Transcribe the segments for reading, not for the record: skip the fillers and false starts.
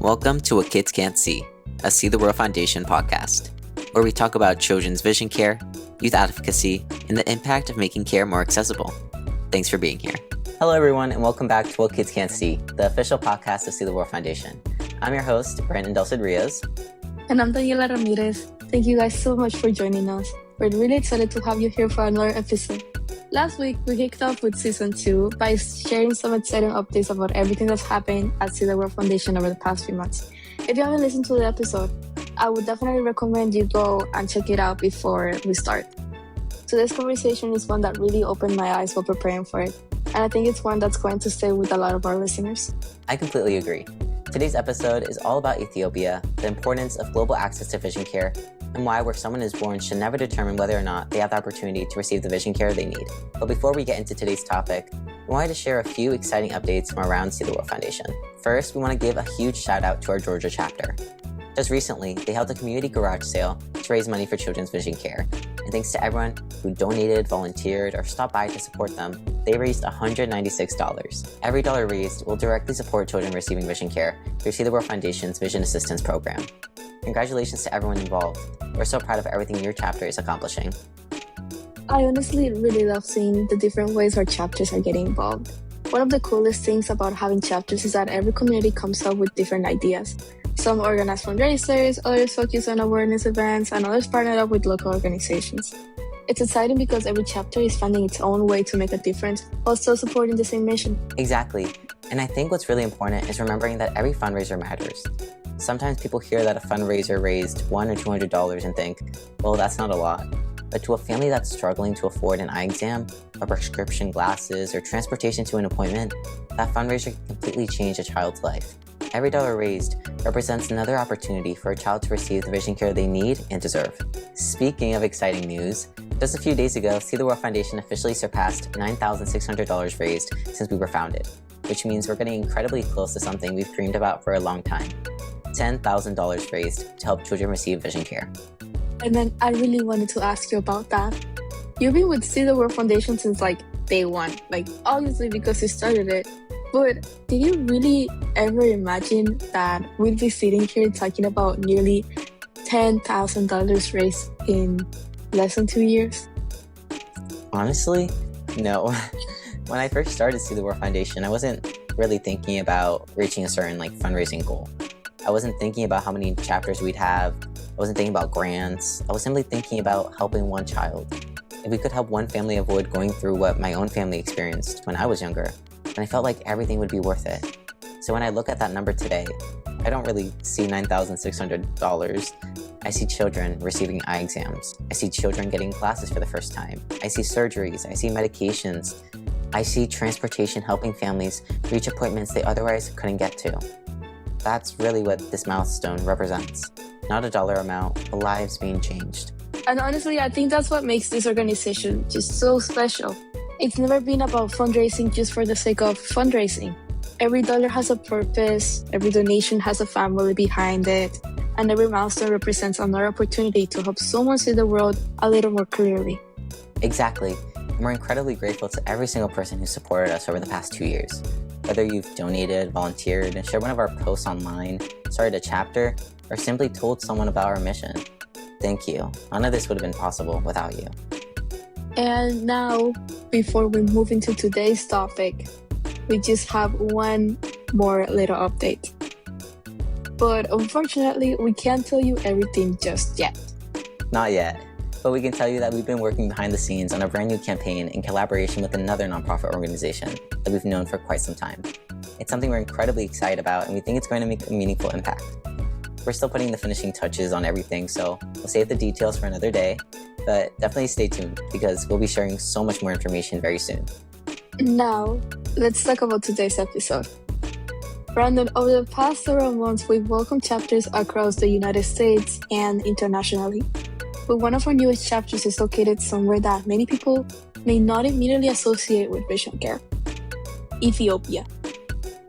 Welcome to What Kids Can't See, a See the World Foundation podcast, where we talk about children's vision care, youth advocacy, and the impact of making care more accessible. Thanks for being here. Hello, everyone, and welcome back to What Kids Can't See, the official podcast of See the World Foundation. I'm your host, Brandon Delcid Rios. And I'm Daniela Ramirez. Thank you guys so much for joining us. We're really excited to have you here for another episode. Last week, we kicked off with Season 2 by sharing some exciting updates about everything that's happened at See the World Foundation over the past few months. If you haven't listened to the episode, I would definitely recommend you go and check it out before we start. Today's conversation is one that really opened my eyes while preparing for it, and I think it's one that's going to stay with a lot of our listeners. I completely agree. Today's episode is all about Ethiopia, the importance of global access to vision care, and why where someone is born should never determine whether or not they have the opportunity to receive the vision care they need. But before we get into today's topic, we wanted to share a few exciting updates from around See the World Foundation. First, we want to give a huge shout out to our Georgia chapter. Just recently, they held a community garage sale to raise money for children's vision care. And thanks to everyone who donated, volunteered, or stopped by to support them, they raised $196. Every dollar raised will directly support children receiving vision care through See the World Foundation's Vision Assistance Program. Congratulations to everyone involved. We're so proud of everything your chapter is accomplishing. I honestly really love seeing the different ways our chapters are getting involved. One of the coolest things about having chapters is that every community comes up with different ideas. Some organize fundraisers, others focus on awareness events, and others partner up with local organizations. It's exciting because every chapter is finding its own way to make a difference while still supporting the same mission. Exactly. And I think what's really important is remembering that every fundraiser matters. Sometimes people hear that a fundraiser raised $100 or $200 and think, well, that's not a lot. But to a family that's struggling to afford an eye exam, or prescription glasses, or transportation to an appointment, that fundraiser can completely change a child's life. Every dollar raised represents another opportunity for a child to receive the vision care they need and deserve. Speaking of exciting news, just a few days ago, See the World Foundation officially surpassed $9,600 raised since we were founded, which means we're getting incredibly close to something we've dreamed about for a long time. $10,000 raised to help children receive vision care. And then I really wanted to ask you about that. You've been with See the World Foundation since day one, obviously because you started it. But did you really ever imagine that we'd be sitting here talking about nearly $10,000 raised in less than 2 years? Honestly, no. When I first started See the World Foundation, I wasn't really thinking about reaching a certain fundraising goal. I wasn't thinking about how many chapters we'd have. I wasn't thinking about grants. I was simply thinking about helping one child. If we could help one family avoid going through what my own family experienced when I was younger, then I felt like everything would be worth it. So when I look at that number today, I don't really see $9,600. I see children receiving eye exams. I see children getting glasses for the first time. I see surgeries. I see medications. I see transportation helping families reach appointments they otherwise couldn't get to. That's really what this milestone represents. Not a dollar amount, but lives being changed. And honestly, I think that's what makes this organization just so special. It's never been about fundraising just for the sake of fundraising. Every dollar has a purpose, every donation has a family behind it, and every milestone represents another opportunity to help someone see the world a little more clearly. Exactly. And we're incredibly grateful to every single person who supported us over the past 2 years. Whether you've donated, volunteered, and shared one of our posts online, started a chapter, or simply told someone about our mission, thank you. None of this would have been possible without you. And now, before we move into today's topic, we just have one more little update. But unfortunately, we can't tell you everything just yet. Not yet, but we can tell you that we've been working behind the scenes on a brand new campaign in collaboration with another nonprofit organization that we've known for quite some time. It's something we're incredibly excited about, and we think it's going to make a meaningful impact. We're still putting the finishing touches on everything, so we'll save the details for another day, but definitely stay tuned because we'll be sharing so much more information very soon. Now, let's talk about today's episode. Brandon, over the past several months, we've welcomed chapters across the United States and internationally. But one of our newest chapters is located somewhere that many people may not immediately associate with vision care: Ethiopia.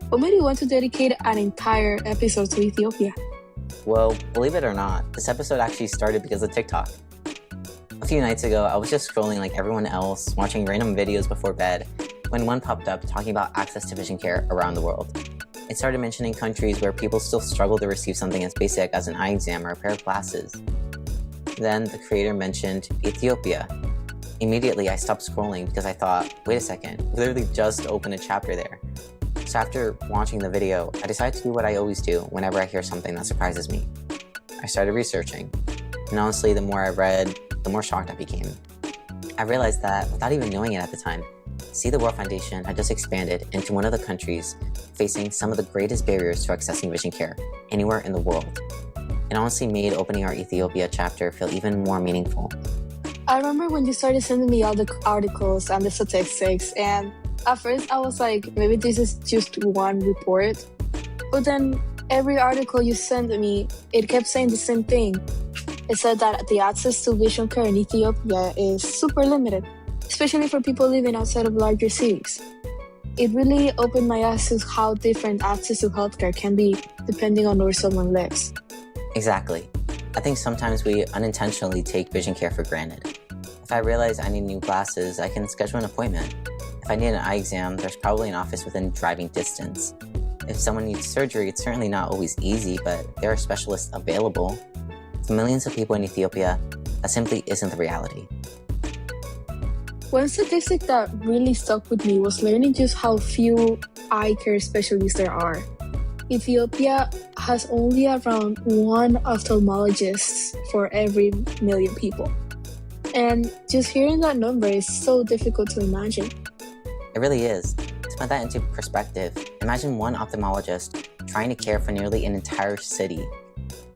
What made you want to dedicate an entire episode to Ethiopia? Well, believe it or not, this episode actually started because of TikTok. A few nights ago, I was just scrolling like everyone else, watching random videos before bed, when one popped up talking about access to vision care around the world. It started mentioning countries where people still struggle to receive something as basic as an eye exam or a pair of glasses. Then the creator mentioned Ethiopia. Immediately, I stopped scrolling because I thought, wait a second, we literally just opened a chapter there. So after watching the video, I decided to do what I always do whenever I hear something that surprises me. I started researching, and honestly, the more I read, the more shocked I became. I realized that, without even knowing it at the time, See the World Foundation had just expanded into one of the countries facing some of the greatest barriers to accessing vision care anywhere in the world. It honestly made opening our Ethiopia chapter feel even more meaningful. I remember when you started sending me all the articles and the statistics, and at first I was like, maybe this is just one report. But then every article you sent me, it kept saying the same thing. It said that the access to vision care in Ethiopia is super limited, especially for people living outside of larger cities. It really opened my eyes to how different access to healthcare can be depending on where someone lives. Exactly. I think sometimes we unintentionally take vision care for granted. If I realize I need new glasses, I can schedule an appointment. If I need an eye exam, there's probably an office within driving distance. If someone needs surgery, it's certainly not always easy, but there are specialists available. For millions of people in Ethiopia, that simply isn't the reality. One statistic that really stuck with me was learning just how few eye care specialists there are. Ethiopia has only around one ophthalmologist for every million people. And just hearing that number is so difficult to imagine. It really is. To put that into perspective, imagine one ophthalmologist trying to care for nearly an entire city.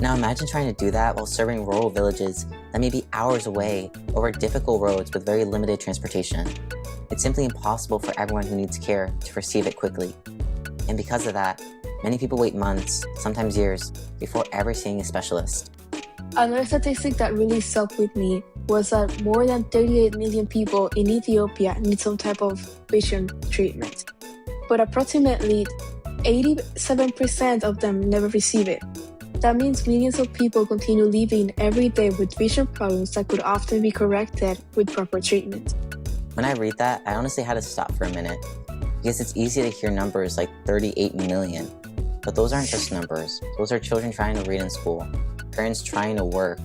Now imagine trying to do that while serving rural villages that may be hours away over difficult roads with very limited transportation. It's simply impossible for everyone who needs care to receive it quickly. And because of that, many people wait months, sometimes years, before ever seeing a specialist. Another statistic that really stuck with me was that more than 38 million people in Ethiopia need some type of vision treatment. But approximately 87% of them never receive it. That means millions of people continue living every day with vision problems that could often be corrected with proper treatment. When I read that, I honestly had to stop for a minute, because it's easy to hear numbers like 38 million. But those aren't just numbers. Those are children trying to read in school, parents trying to work,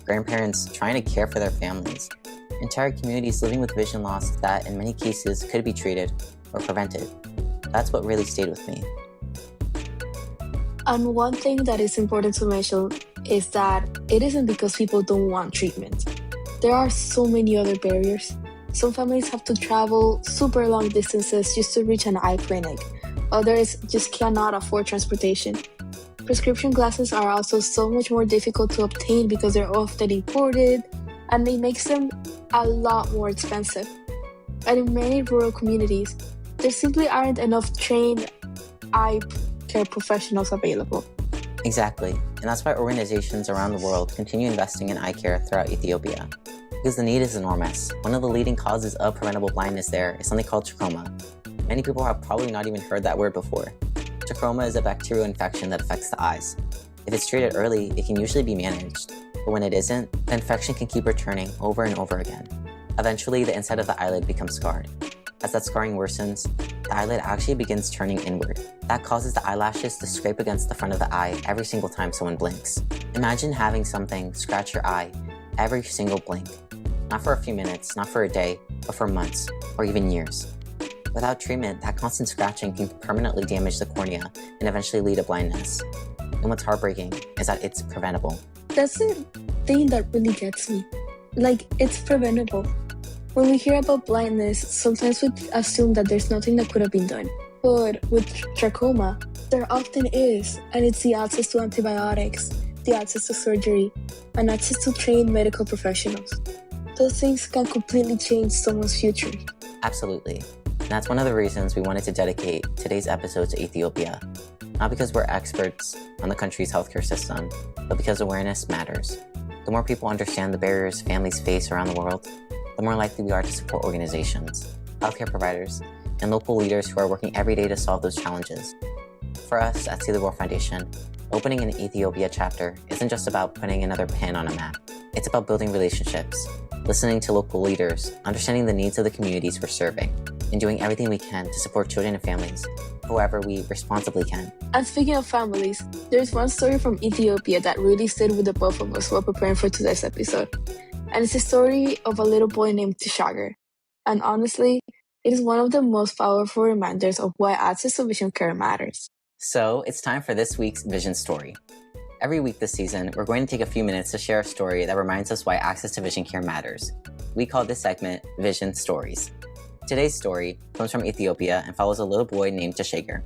grandparents trying to care for their families, entire communities living with vision loss that in many cases could be treated or prevented. That's what really stayed with me. And one thing that is important to mention is that it isn't because people don't want treatment. There are so many other barriers. Some families have to travel super long distances just to reach an eye clinic. Others just cannot afford transportation. Prescription glasses are also so much more difficult to obtain because they're often imported, and it makes them a lot more expensive. And in many rural communities, there simply aren't enough trained eye care professionals available. Exactly, and that's why organizations around the world continue investing in eye care throughout Ethiopia. Because the need is enormous. One of the leading causes of preventable blindness there is something called trachoma. Many people have probably not even heard that word before. Trachoma is a bacterial infection that affects the eyes. If it's treated early, it can usually be managed, but when it isn't, the infection can keep returning over and over again. Eventually, the inside of the eyelid becomes scarred. As that scarring worsens, the eyelid actually begins turning inward. That causes the eyelashes to scrape against the front of the eye every single time someone blinks. Imagine having something scratch your eye every single blink. Not for a few minutes, not for a day, but for months, or even years. Without treatment, that constant scratching can permanently damage the cornea and eventually lead to blindness. And what's heartbreaking is that it's preventable. That's the thing that really gets me. Like, it's preventable. When we hear about blindness, sometimes we assume that there's nothing that could have been done. But with trachoma, there often is, and it's the access to antibiotics, the access to surgery, and access to trained medical professionals. Those things can completely change someone's future. Absolutely. And that's one of the reasons we wanted to dedicate today's episode to Ethiopia. Not because we're experts on the country's healthcare system, but because awareness matters. The more people understand the barriers families face around the world, the more likely we are to support organizations, healthcare providers, and local leaders who are working every day to solve those challenges. For us at See the World Foundation, opening an Ethiopia chapter isn't just about putting another pin on a map. It's about building relationships, listening to local leaders, understanding the needs of the communities we're serving, and doing everything we can to support children and families, however we responsibly can. And speaking of families, there's one story from Ethiopia that really stayed with the both of us while preparing for today's episode. And it's the story of a little boy named Teshager. And honestly, it is one of the most powerful reminders of why access to vision care matters. So it's time for this week's Vision Story. Every week this season, we're going to take a few minutes to share a story that reminds us why access to vision care matters. We call this segment Vision Stories. Today's story comes from Ethiopia and follows a little boy named Teshager.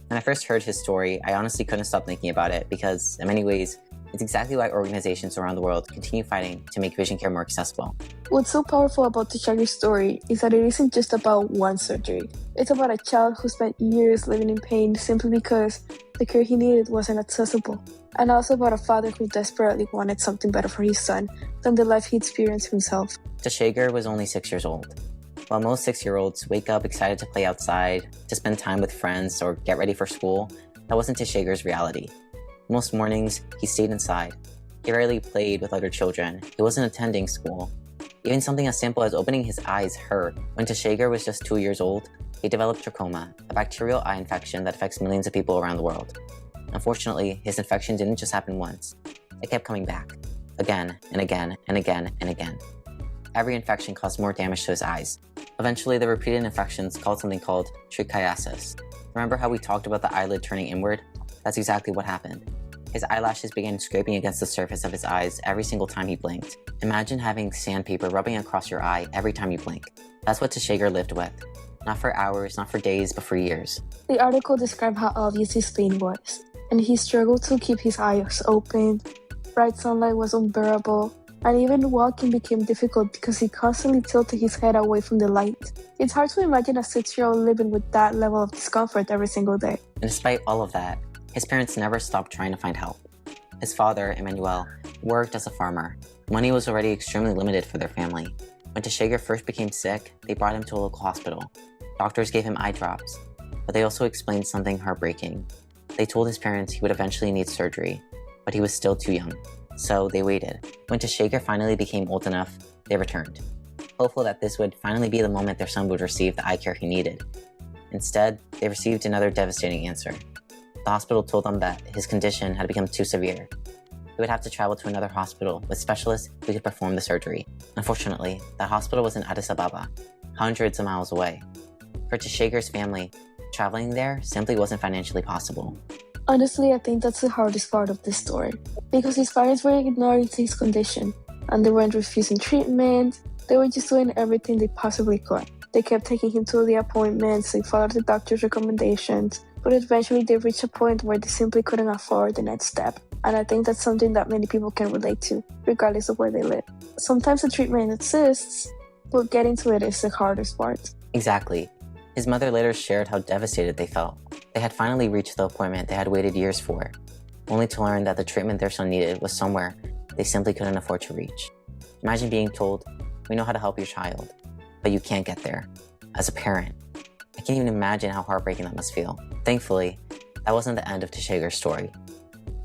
When I first heard his story, I honestly couldn't stop thinking about it because, in many ways, it's exactly why organizations around the world continue fighting to make vision care more accessible. What's so powerful about Teshager's story is that it isn't just about one surgery. It's about a child who spent years living in pain simply because the care he needed wasn't accessible. And also about a father who desperately wanted something better for his son than the life he experienced himself. Teshager was only 6 years old. While most 6-year-olds wake up excited to play outside, to spend time with friends, or get ready for school, that wasn't Teshager's reality. Most mornings, he stayed inside. He rarely played with other children. He wasn't attending school. Even something as simple as opening his eyes hurt. When Teshager was just 2 years old, he developed trachoma, a bacterial eye infection that affects millions of people around the world. Unfortunately, his infection didn't just happen once. It kept coming back, again and again and again and again. Every infection caused more damage to his eyes. Eventually, the repeated infections caused something called trichiasis. Remember how we talked about the eyelid turning inward? That's exactly what happened. His eyelashes began scraping against the surface of his eyes every single time he blinked. Imagine having sandpaper rubbing across your eye every time you blink. That's what Teshager lived with. Not for hours, not for days, but for years. The article described how obvious his pain was, and he struggled to keep his eyes open. Bright sunlight was unbearable, and even walking became difficult because he constantly tilted his head away from the light. It's hard to imagine a 6-year-old living with that level of discomfort every single day. And despite all of that, his parents never stopped trying to find help. His father, Emmanuel, worked as a farmer. Money was already extremely limited for their family. When Teshager first became sick, they brought him to a local hospital. Doctors gave him eye drops, but they also explained something heartbreaking. They told his parents he would eventually need surgery, but he was still too young. So they waited. When Teshager finally became old enough, they returned, hopeful that this would finally be the moment their son would receive the eye care he needed. Instead, they received another devastating answer. The hospital told them that his condition had become too severe. He would have to travel to another hospital with specialists who could perform the surgery. Unfortunately, that hospital was in Addis Ababa, hundreds of miles away. For Teshager's family, traveling there simply wasn't financially possible. Honestly, I think that's the hardest part of this story, because his parents were ignoring his condition, and they weren't refusing treatment. They were just doing everything they possibly could. They kept taking him to the appointments, they followed the doctor's recommendations, but eventually they reached a point where they simply couldn't afford the next step. And I think that's something that many people can relate to, regardless of where they live. Sometimes the treatment exists, but getting to it is the hardest part. Exactly. His mother later shared how devastated they felt. They had finally reached the appointment they had waited years for, only to learn that the treatment their son needed was somewhere they simply couldn't afford to reach. Imagine being told, "We know how to help your child, but you can't get there." As a parent, I can't even imagine how heartbreaking that must feel. Thankfully, that wasn't the end of Teshager's story.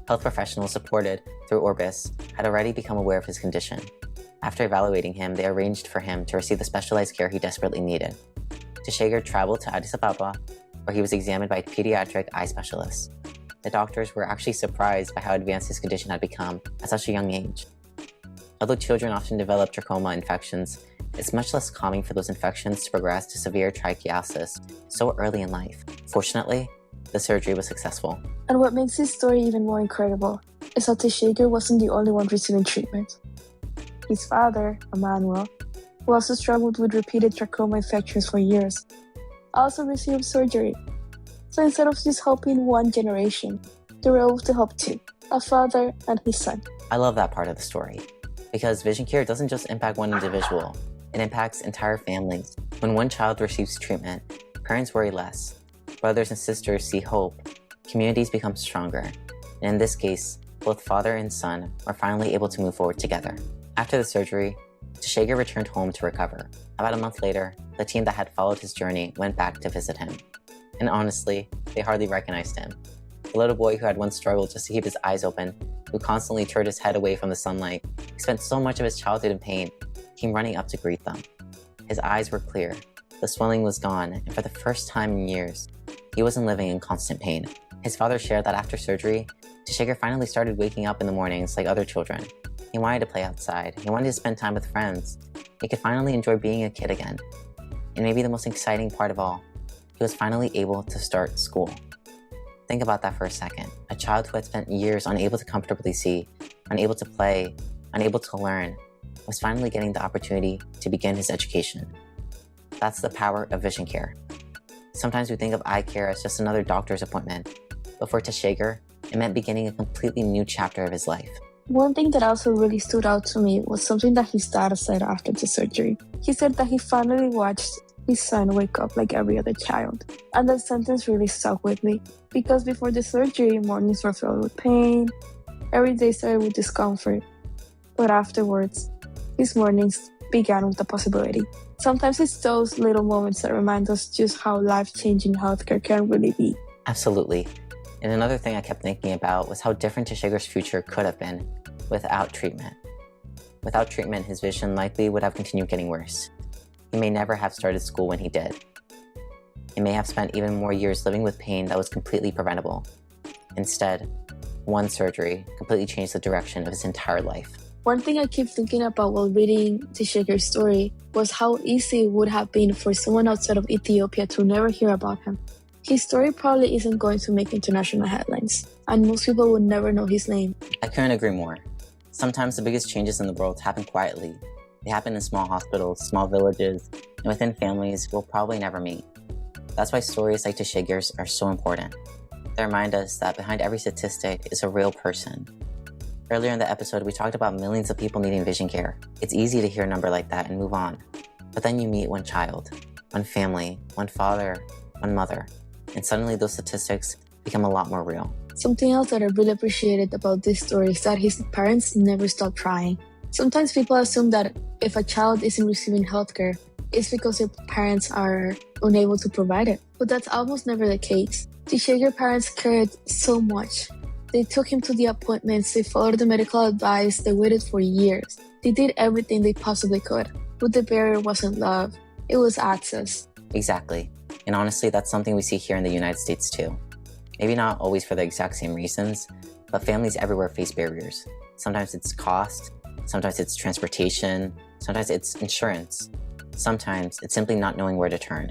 Health professionals supported through Orbis had already become aware of his condition. After evaluating him, they arranged for him to receive the specialized care he desperately needed. Teshager traveled to Addis Ababa, where he was examined by pediatric eye specialists. The doctors were actually surprised by how advanced his condition had become at such a young age. Although children often develop trachoma infections, it's much less common for those infections to progress to severe trichiasis so early in life. Fortunately, the surgery was successful. And what makes this story even more incredible is that Teshager wasn't the only one receiving treatment. His father, Emmanuel, who also struggled with repeated trachoma infections for years, also received surgery. So instead of just helping one generation, they were able to help two, a father and his son. I love that part of the story, because vision care doesn't just impact one individual, it impacts entire families. When one child receives treatment, parents worry less, brothers and sisters see hope, communities become stronger, and in this case, both father and son were finally able to move forward together. After the surgery, Teshager returned home to recover. About a month later, the team that had followed his journey went back to visit him. And honestly, they hardly recognized him. The little boy who had once struggled just to keep his eyes open, who constantly turned his head away from the sunlight, he spent so much of his childhood in pain, came running up to greet them. His eyes were clear, The swelling was gone, and for the first time in years, he wasn't living in constant pain. His father shared that after surgery, Teshager finally started waking up in the mornings like other children. He wanted to play outside. He wanted to spend time with friends. He could finally enjoy being a kid again. And maybe the most exciting part of all, he was finally able to start school. Think about that for a second. A child who had spent years unable to comfortably see, unable to play, unable to learn, was finally getting the opportunity to begin his education. That's the power of vision care. Sometimes we think of eye care as just another doctor's appointment, but for Teshager, it meant beginning a completely new chapter of his life. One thing that also really stood out to me was something that his dad said after the surgery. He said that he finally watched his son wake up like every other child. And that sentence really stuck with me, because before the surgery, mornings were filled with pain. Every day started with discomfort. But afterwards, his mornings began with the possibility. Sometimes it's those little moments that remind us just how life-changing healthcare can really be. Absolutely. And another thing I kept thinking about was how different Teshager's future could have been without treatment. Without treatment, his vision likely would have continued getting worse. He may never have started school when he did. He may have spent even more years living with pain that was completely preventable. Instead, one surgery completely changed the direction of his entire life. One thing I keep thinking about while reading Teshager's story was how easy it would have been for someone outside of Ethiopia to never hear about him. His story probably isn't going to make international headlines, and most people would never know his name. I couldn't agree more. Sometimes the biggest changes in the world happen quietly. They happen in small hospitals, small villages, and within families we'll probably never meet. That's why stories like Teshager's are so important. They remind us that behind every statistic is a real person. Earlier in the episode, we talked about millions of people needing vision care. It's easy to hear a number like that and move on. But then you meet one child, one family, one father, one mother, and suddenly those statistics become a lot more real. Something else that I really appreciated about this story is that his parents never stopped trying. Sometimes people assume that if a child isn't receiving healthcare, it's because their parents are unable to provide it. But that's almost never the case. Teshager's parents cared so much. They took him to the appointments, they followed the medical advice, they waited for years. They did everything they possibly could. But the barrier wasn't love, it was access. Exactly. And honestly, that's something we see here in the United States too. Maybe not always for the exact same reasons, but families everywhere face barriers. Sometimes it's cost, sometimes it's transportation, sometimes it's insurance. Sometimes it's simply not knowing where to turn.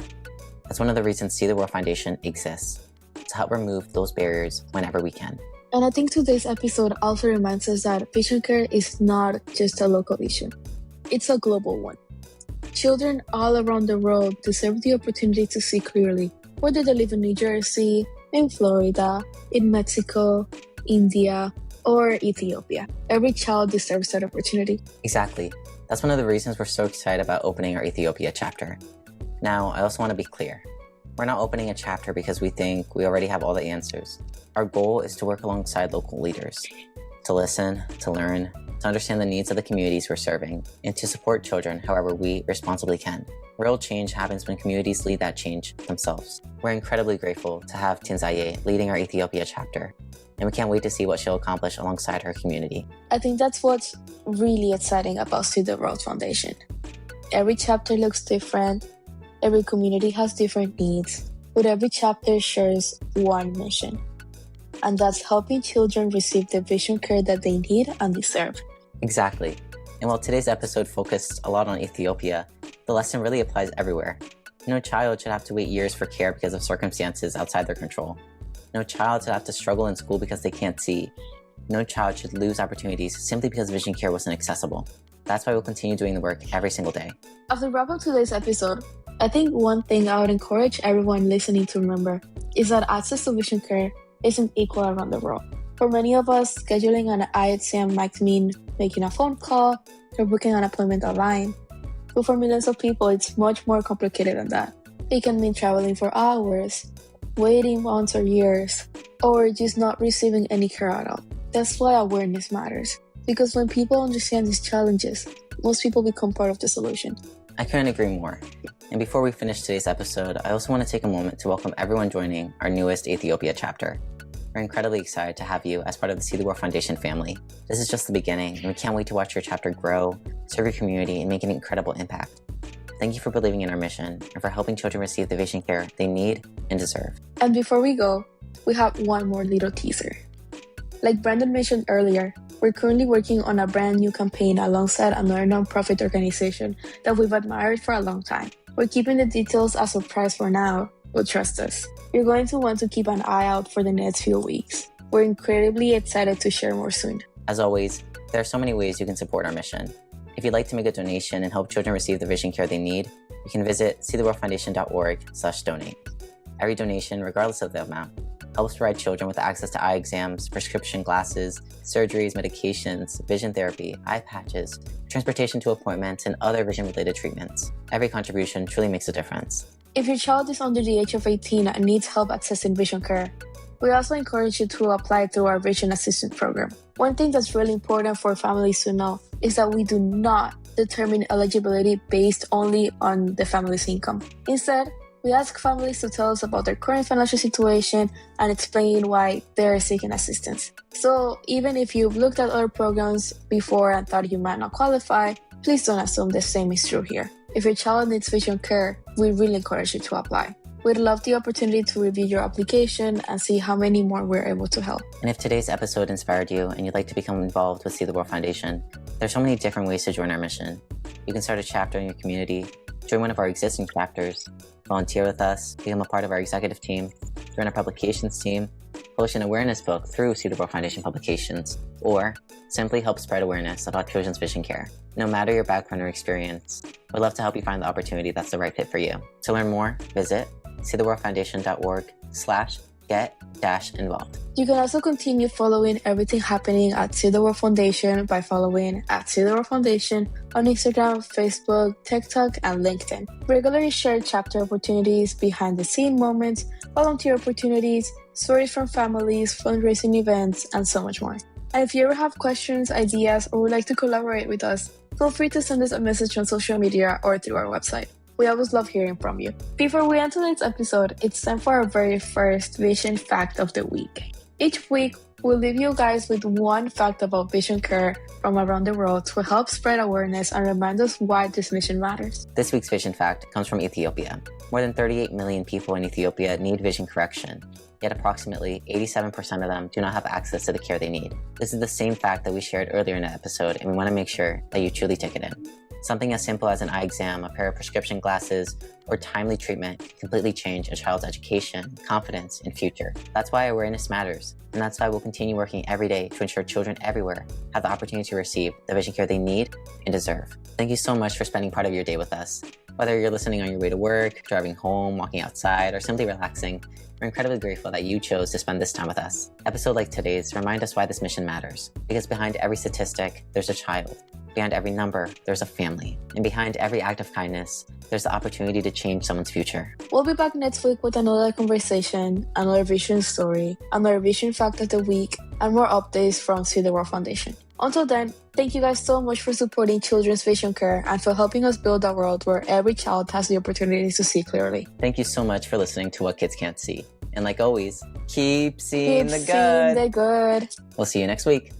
That's one of the reasons See the World Foundation exists, to help remove those barriers whenever we can. And I think today's episode also reminds us that vision care is not just a local issue. It's a global one. Children all around the world deserve the opportunity to see clearly, whether they live in New Jersey, in Florida, in Mexico, India, or Ethiopia. Every child deserves that opportunity. Exactly. That's one of the reasons we're so excited about opening our Ethiopia chapter. Now, I also want to be clear. We're not opening a chapter because we think we already have all the answers. Our goal is to work alongside local leaders, to listen, to learn, to understand the needs of the communities we're serving, and to support children however we responsibly can. Real change happens when communities lead that change themselves. We're incredibly grateful to have Tinzaye leading our Ethiopia chapter, and we can't wait to see what she'll accomplish alongside her community. I think that's what's really exciting about See the World Foundation. Every chapter looks different, every community has different needs, but every chapter shares one mission. And that's helping children receive the vision care that they need and deserve. Exactly. And while today's episode focused a lot on Ethiopia, the lesson really applies everywhere. No child should have to wait years for care because of circumstances outside their control. No child should have to struggle in school because they can't see. No child should lose opportunities simply because vision care wasn't accessible. That's why we'll continue doing the work every single day. As we wrap up today's episode, I think one thing I would encourage everyone listening to remember is that access to vision care isn't equal around the world. For many of us, scheduling an eye exam might mean making a phone call or booking an appointment online. But for millions of people, it's much more complicated than that. It can mean traveling for hours, waiting months or years, or just not receiving any care at all. That's why awareness matters. Because when people understand these challenges, most people become part of the solution. I couldn't agree more. And before we finish today's episode, I also want to take a moment to welcome everyone joining our newest Ethiopia chapter. We're incredibly excited to have you as part of the See the World Foundation family. This is just the beginning, and we can't wait to watch your chapter grow, serve your community, and make an incredible impact. Thank you for believing in our mission and for helping children receive the vision care they need and deserve. And before we go, we have one more little teaser. Like Brandon mentioned earlier, we're currently working on a brand new campaign alongside another nonprofit organization that we've admired for a long time. We're keeping the details a surprise for now, but trust us, you're going to want to keep an eye out for the next few weeks. We're incredibly excited to share more soon. As always, there are so many ways you can support our mission. If you'd like to make a donation and help children receive the vision care they need, you can visit seetheworldfoundation.org/donate. Every donation, regardless of the amount, helps provide children with access to eye exams, prescription glasses, surgeries, medications, vision therapy, eye patches, transportation to appointments, and other vision-related treatments. Every contribution truly makes a difference. If your child is under the age of 18 and needs help accessing vision care, we also encourage you to apply through our Vision Assistance Program. One thing that's really important for families to know is that we do not determine eligibility based only on the family's income. Instead, we ask families to tell us about their current financial situation and explain why they're seeking assistance. So even if you've looked at other programs before and thought you might not qualify, please don't assume the same is true here. If your child needs vision care, we really encourage you to apply. We'd love the opportunity to review your application and see how many more we're able to help. And if today's episode inspired you and you'd like to become involved with See the World Foundation, there's so many different ways to join our mission. You can start a chapter in your community, join one of our existing chapters, volunteer with us, become a part of our executive team, join our publications team, publish an awareness book through See the World Foundation publications, or simply help spread awareness about children's vision care. No matter your background or experience, we'd love to help you find the opportunity that's the right fit for you. To learn more, visit seetheworldfoundation.org/get-involved. You can also continue following everything happening at See the World Foundation by following at See the World Foundation on Instagram, Facebook, TikTok, and LinkedIn. Regularly share chapter opportunities, behind-the-scene moments, volunteer opportunities, stories from families, fundraising events, and so much more. And if you ever have questions, ideas, or would like to collaborate with us, feel free to send us a message on social media or through our website. We always love hearing from you. Before we end today's episode, it's time for our very first Vision Fact of the Week. Each week, we'll leave you guys with one fact about vision care from around the world to help spread awareness and remind us why this mission matters. This week's vision fact comes from Ethiopia. More than 38 million people in Ethiopia need vision correction, yet approximately 87% of them do not have access to the care they need. This is the same fact that we shared earlier in the episode, and we want to make sure that you truly take it in. Something as simple as an eye exam, a pair of prescription glasses, or timely treatment can completely change a child's education, confidence, and future. That's why awareness matters, and that's why we'll continue working every day to ensure children everywhere have the opportunity to receive the vision care they need and deserve. Thank you so much for spending part of your day with us. Whether you're listening on your way to work, driving home, walking outside, or simply relaxing, we're incredibly grateful that you chose to spend this time with us. Episodes like today's remind us why this mission matters, because behind every statistic, there's a child. Behind every number, there's a family. And behind every act of kindness, there's the opportunity to change someone's future. We'll be back next week with another conversation, another vision story, another vision fact of the week, and more updates from See the World Foundation. Until then, thank you guys so much for supporting children's vision care and for helping us build a world where every child has the opportunity to see clearly. Thank you so much for listening to What Kids Can't See. And like always, keep seeing the good. Keep seeing the good. We'll see you next week.